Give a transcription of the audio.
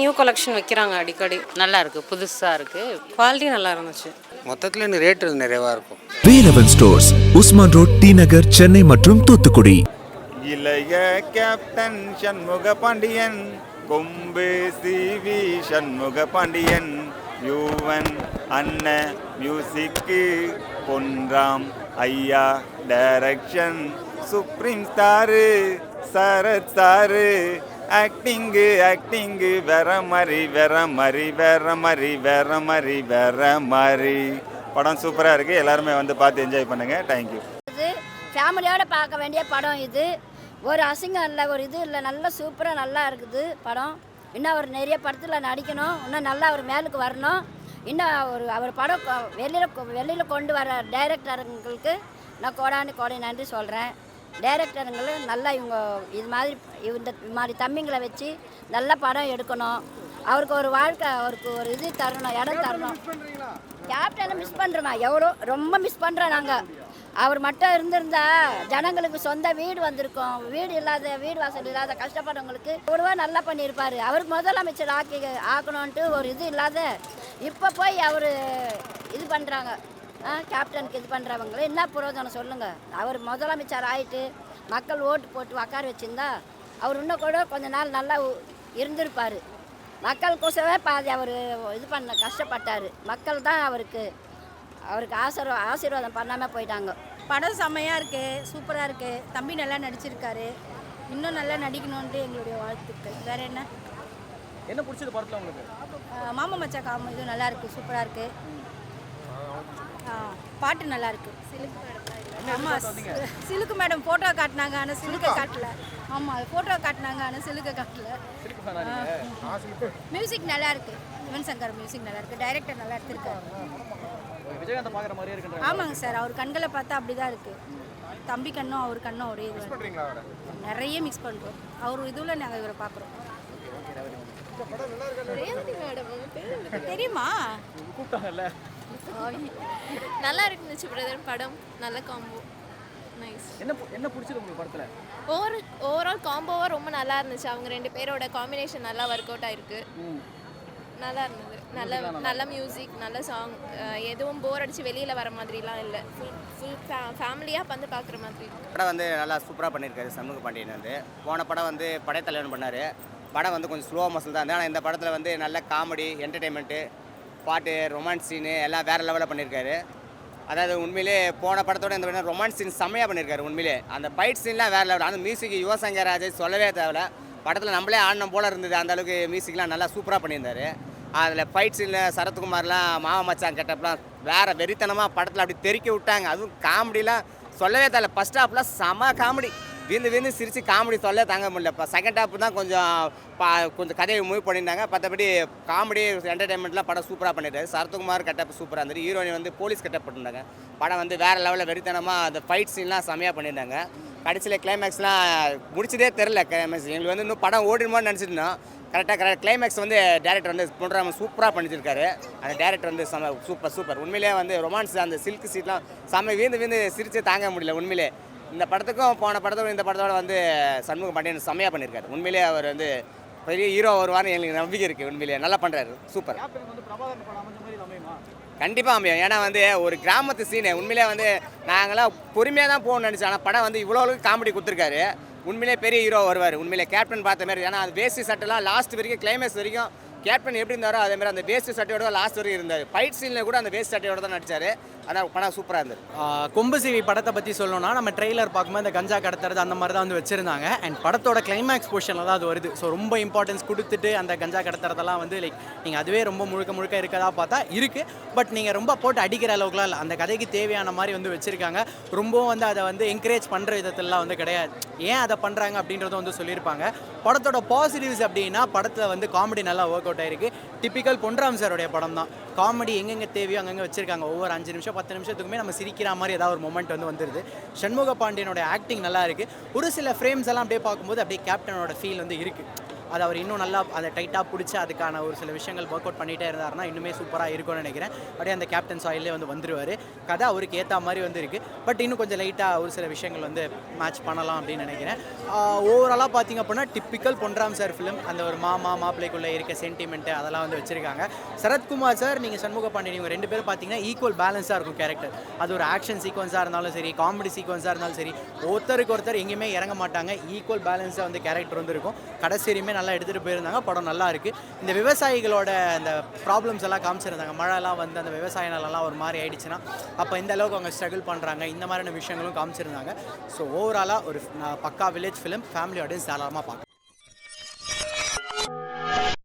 New collection வைக்கிறாங்க அடிக்கடி. நல்லா இருக்குது, புதுசாக இருக்குது, குவாலிட்டி நல்லா இருந்துச்சு. மொத்தத்தில் இன்னும் ரேட்டு நிறைவாக இருக்கும். வேலவன் ஸ்டோர்ஸ், உஸ்மான் ரோட், டி நகர், சென்னை மற்றும் தூத்துக்குடி. இளைய கேப்டன் சண்முக பாண்டியன், கொம்பு சிவி சண்முக பாண்டியன், யுவன் அண்ண மியூசிக்கு, பொன்ராம் ஐயா direction, supreme star Sarath sir, acting வேற மாதிரி படம் சூப்பராக இருக்குது. எல்லாருமே வந்து பார்த்து என்ஜாய் பண்ணுங்கள். தேங்க்யூ. இது ஃபேமிலியோட பார்க்க வேண்டிய படம். இது ஒரு அசிங்கம் இல்லை, ஒரு இது இல்லை, நல்லா சூப்பராக நல்லா இருக்குது படம். இன்னும் அவர் நிறைய படத்தில் நடிக்கணும், இன்னும் நல்லா அவர் மேலுக்கு வரணும். இன்னும் அவர் படம் வெளியில் கொண்டு வர டைரக்டருங்களுக்கு நான் கோடானு நன்றி சொல்கிறேன். டைரக்டருங்களும் நல்லா இவங்க இது மாதிரி தம்பிங்களை வச்சு நல்ல படம் எடுக்கணும். அவருக்கு ஒரு வாழ்க்கை, அவருக்கு ஒரு இது தரணும், இடம் தரணும். கேப்டனை மிஸ் பண்ணுறோமா, எவ்வளோ ரொம்ப மிஸ் பண்ணுறோம் நாங்கள். அவர் மட்டும் இருந்திருந்தா ஜனங்களுக்கு சொந்த வீடு வந்திருக்கோம். வீடு வாசல் இல்லாத கஷ்டப்படுறவங்களுக்கு எவ்வளவோ நல்லா பண்ணியிருப்பார். அவருக்கு முதலமைச்சர் ஆக்கணுன்ட்டு ஒரு இது இல்லாத இப்போ போய் அவர் இது பண்ணுறாங்க. கேப்டனுக்கு இது பண்ணுறவங்கள என்ன புரோஜனம் சொல்லுங்கள். அவர் முதலமைச்சர் ஆகிட்டு மக்கள் ஓட்டு போட்டு உட்கார வச்சுருந்தா அவர் இன்னும் கூட கொஞ்ச நாள் நல்லா இருந்திருப்பார். மக்களுக்கோசமே பாதி அவர் இது பண்ண கஷ்டப்பட்டார். மக்கள் தான் அவருக்கு ஆசீர்வாதம் பண்ணாமல் போயிட்டாங்க. படம் செம்மையாக இருக்குது, சூப்பராக இருக்குது. தம்பி நல்லா நடிச்சிருக்காரு, இன்னும் நல்லா நடிக்கணுன்ட்டு எங்களுடைய வாழ்த்துக்கள். வேறு என்ன பிடிச்சது படத்தில் உங்களுக்கு? மாமா மச்சா காம இது நல்லா இருக்குது, சூப்பராக இருக்குது. பாட்டு நல்லா இருக்குது. ஆமாம், சிலுக்கு மேடம் ஃபோட்டோ காட்டினாங்க, ஆனால் சிலுக்கை காட்டல. ஆமாம், ஃபோட்டோ காட்டினாங்க, ஆனால் சிலுக்கை காட்டல. மியூசிக் நல்லா இருக்குது, யுவன் சங்கர் மியூசிக் நல்லா இருக்குது. டைரக்டர் நல்லா எடுத்திருக்காரு. விஜயகாந்த் பார்க்குற மாதிரியே இருக்கு. ஆமாங்க சார், அவர் கண்களை பார்த்தா அப்படி தான் இருக்குது. தம்பி கண்ணும் அவர் கண்ணும் ஒரே இது. நிறைய மிக்ஸ் பண்ணுறோம். அவர் இதுவில் நாங்கள் இவரை பார்க்குறோம். தெரியுமா? நல்லா இருந்துச்சு பிரதர் படம். நல்ல காம்போ, நைஸ். என்ன பிடிச்சது உங்களுக்கு படத்தில்? ஓவரால் காம்போவாக ரொம்ப நல்லா இருந்துச்சு. அவங்க ரெண்டு பேரோட காம்பினேஷன் நல்லா ஒர்க் அவுட் ஆயிருக்கு. நல்லா இருந்தது. நல்ல மியூசிக், நல்ல சாங். எதுவும் போர் அடிச்சு வெளியில் வர மாதிரிலாம் இல்லை. ஃபுல் ஃபேமிலியாக வந்து பார்க்குற மாதிரி. படம் வந்து நல்லா சூப்பராக பண்ணியிருக்காரு சண்முக பாண்டியன். வந்து போன படம் வந்து படைத்தலைவன் பண்ணார். படம் வந்து கொஞ்சம் ஸ்லோ மோஷன் தான் இருந்தது. ஆனால் இந்த படத்தில் வந்து நல்ல காமெடி, என்டர்டெயின்மெண்ட்டு, பாட்டு, ரொமான்ஸ் சீனு எல்லாம் வேறு லெவலில் பண்ணியிருக்காரு. அதாவது உண்மையிலே போன படத்தோட இந்த ரொமான்ஸ் சீன் செம்மையாக பண்ணியிருக்காரு. உண்மையிலே அந்த ஃபைட் சீன்லாம் வேறு லெவல். அந்த மியூசிக் யுவசங்கர் ராஜ் சொல்லவே தேவையில்ல. படத்தில் நம்மளே ஆடணும் போல் இருந்தது. அந்தளவுக்கு மியூசிக்லாம் நல்லா சூப்பராக பண்ணியிருந்தார். அதில் ஃபைட் சீனில் சரத்குமார்லாம் மாமா மச்சான் கெட்டப்லாம் வேறு வெறித்தனமாக படத்தில் அப்படி தெறிக்க விட்டாங்க. அதுவும் காமெடிலாம் சொல்லவே தேவையில்ல. ஃபஸ்ட் ஹாஃப்லாம் செம காமெடி, விந்து சிரித்து காமெடி சொல்ல தாங்க முடியல. இப்போ செகண்ட் ஹாஃப் தான் கொஞ்சம் கதையை மூவ் பண்ணியிருந்தாங்க. மற்றபடி காமெடி என்டர்டைன்மெண்ட்லாம் படம் சூப்பராக பண்ணியிருக்காரு. சரத்குமார் கெட்டப் சூப்பராக இருந்தது. ஹீரோயின் வந்து போலீஸ் கெட்டப் பண்ணியிருந்தாங்க. படம் வந்து வேறு லெவலில் வெறித்தனமாக அந்த ஃபைட் சீன்லாம் செம்மையாக பண்ணியிருந்தாங்க. கடைசியில் கிளைமேக்ஸ்லாம் முடிச்சதே தெரில. கிளைமேக்ஸ் எங்களுக்கு வந்து இன்னும் படம் ஓடிடுமோன்னு நினச்சிருந்தோம். கரெக்டாக கிளைமேக்ஸ் வந்து டேரக்டர் வந்து பொன்ராம் சூப்பராக பண்ணிச்சிருக்காரு. அந்த டேரக்டர் வந்து சூப்பர். உண்மையிலே வந்து ரொமான்ஸ் அந்த சில்க் சீட்லாம் செம்ம வீந்து சிரித்து தாங்க முடியல. உண்மையிலே இந்த படத்துக்கும் போன படத்தோட இந்த படத்தோட வந்து சண்முக பாண்டியன் செம்மையாக பண்ணியிருக்காரு. உண்மையிலே அவர் வந்து பெரிய ஹீரோ வருவார்னு எங்களுக்கு நம்பிக்கை இருக்குது. உண்மையிலே நல்லா பண்ணுறாரு, சூப்பர். கண்டிப்பாக அமையும். ஏன்னா வந்து ஒரு கிராமத்து சீனு. உண்மையிலே வந்து நாங்களாம் பொறுமையாக தான் போகணும்னு நினச்சோம். ஆனால் படம் வந்து இவ்வளோ அளவுக்கு காமெடி கொடுத்துருக்காரு. உண்மையிலே பெரிய ஹீரோ வருவார். உண்மையிலே கேப்டன் பார்த்த மாதிரி. ஏன்னா அது வேஸ்ட் சட்டெல்லாம் லாஸ்ட் வரைக்கும் கிளைமேக்ஸ் வரைக்கும் கேப்டன் எப்படி இருந்தாரோ அதேமாதிரி அந்த வேஸ்ட் சட்டையோட லாஸ்ட் வரைக்கும் இருந்தார். ஃபைட் சீனில் கூட அந்த வேஸ்ட் சட்டையோட தான் நடித்தார். ஆனால் படம் சூப்பராக இருந்தது. கொம்பு சிவி படத்தை பற்றி சொல்லணும்னா நம்ம ட்ரெய்லர் பார்க்கும்போது இந்த கஞ்சா கடத்துறது அந்த மாதிரி தான் வந்து வச்சுருந்தாங்க. அண்ட் படத்தோட கிளைமேக்ஸ் போர்ஷனில் தான் அது வருது. ஸோ ரொம்ப இம்பார்ட்டன்ஸ் கொடுத்துட்டு அந்த கஞ்சா கடத்துறதெல்லாம் வந்து லைக் நீங்கள் அதுவே ரொம்ப முழுக்க இருக்கதா பார்த்தா இருக்குது. பட் நீங்கள் ரொம்ப போட்டு அடிக்கிற அளவுக்குலாம் இல்லை. அந்த கதைக்கு தேவையான மாதிரி வந்து வச்சுருக்காங்க. ரொம்பவும் வந்து அதை வந்து என்கரேஜ் பண்ணுற விதத்திலலாம் வந்து கிடையாது. ஏன் அதை பண்ணுறாங்க அப்படின்றத வந்து சொல்லியிருப்பாங்க. படத்தோட பாசிட்டிவ்ஸ் அப்படின்னா படத்தில் வந்து காமெடி நல்லா ஒர்க் அவுட் ஆகிருக்கு. டிப்பிக்கல் பொன்ராம் சாரோடைய படம் தான். காமெடி எங்கெங்கே தேவையோ அங்கங்கே வச்சுருக்காங்க. ஒவ்வொரு 5 நிமிஷம் 10 நிமிஷத்துக்குமே நம்ம சிரிக்கிற மாதிரி ஏதாவது ஒரு மொமெண்ட் வந்து வந்துடுது. சண்முக பாண்டியனோட ஆக்டிங் நல்லா இருக்குது. ஒரு சில ஃப்ரேம்ஸ் எல்லாம் அப்படியே பார்க்கும்போது அப்படியே கேப்டனோட ஃபீல் வந்து இருக்குது. அதை அவர் இன்னும் நல்லா அதை டைட்டாக பிடிச்சி அதுக்கான ஒரு சில விஷயங்கள் ஒர்க் அவுட் பண்ணிகிட்டே இருந்தாருன்னா இன்னுமே சூப்பராக இருக்கும்னு நினைக்கிறேன். அப்படியே அந்த கேப்டன் சாயிலே வந்து வந்துருவார். கதை அவருக்கு ஏற்ற மாதிரி வந்து இருக்குது. பட் இன்னும் கொஞ்சம் லைட்டாக ஒரு சில விஷயங்கள் வந்து மேட்ச் பண்ணலாம் அப்படின்னு நினைக்கிறேன். ஓவராலாக பார்த்திங்க அப்படின்னா டிப்பிக்கல் பொன்ராம் சார் ஃபிலிம். அந்த ஒரு மாப்பிள்ளைக்குள்ளே இருக்க சென்டிமெண்ட்டு அதெல்லாம் வந்து வச்சுருக்காங்க. சரத்குமார் சார், நீங்கள் சண்முக பாண்டியன், இவங்க 2 பேரும் பார்த்தீங்கன்னா ஈக்குவல் பேலன்ஸாக இருக்கும் கேரக்டர். அது ஒரு ஆக்ஷன் சீக்வன்ஸாக இருந்தாலும் சரி, காமெடி சீக்வன்ஸாக இருந்தாலும் சரி, ஒருத்தருக்கு ஒருத்தர் எங்கேயுமே இறங்க மாட்டாங்க. ஈக்குவல் பேலன்ஸாக வந்து கேரக்டர் வந்து இருக்கும். கடைசி வரையுமே நல்லா எடுத்துகிட்டு போயிருந்தாங்க. படம் நல்லா இருக்குது. இந்த விவசாயிகளோட அந்த ப்ராப்ளம்ஸ் எல்லாம் காமிச்சிருந்தாங்க. மழைலாம் வந்து அந்த விவசாய நிலம்லாம் ஒரு மாதிரி ஆயிடுச்சுன்னா அப்போ இந்த அளவுக்கு அவங்க ஸ்ட்ரகிள் பண்ணுறாங்க, இந்த மாதிரியான விஷயங்களும் காமிச்சிருந்தாங்க. ஸோ ஓவராலாக ஒரு பக்கா வில்லேஜ் ஃபிலிம், ஃபேமிலி ஆடியன்ஸ் தாராளமாக பார்க்கலாம்.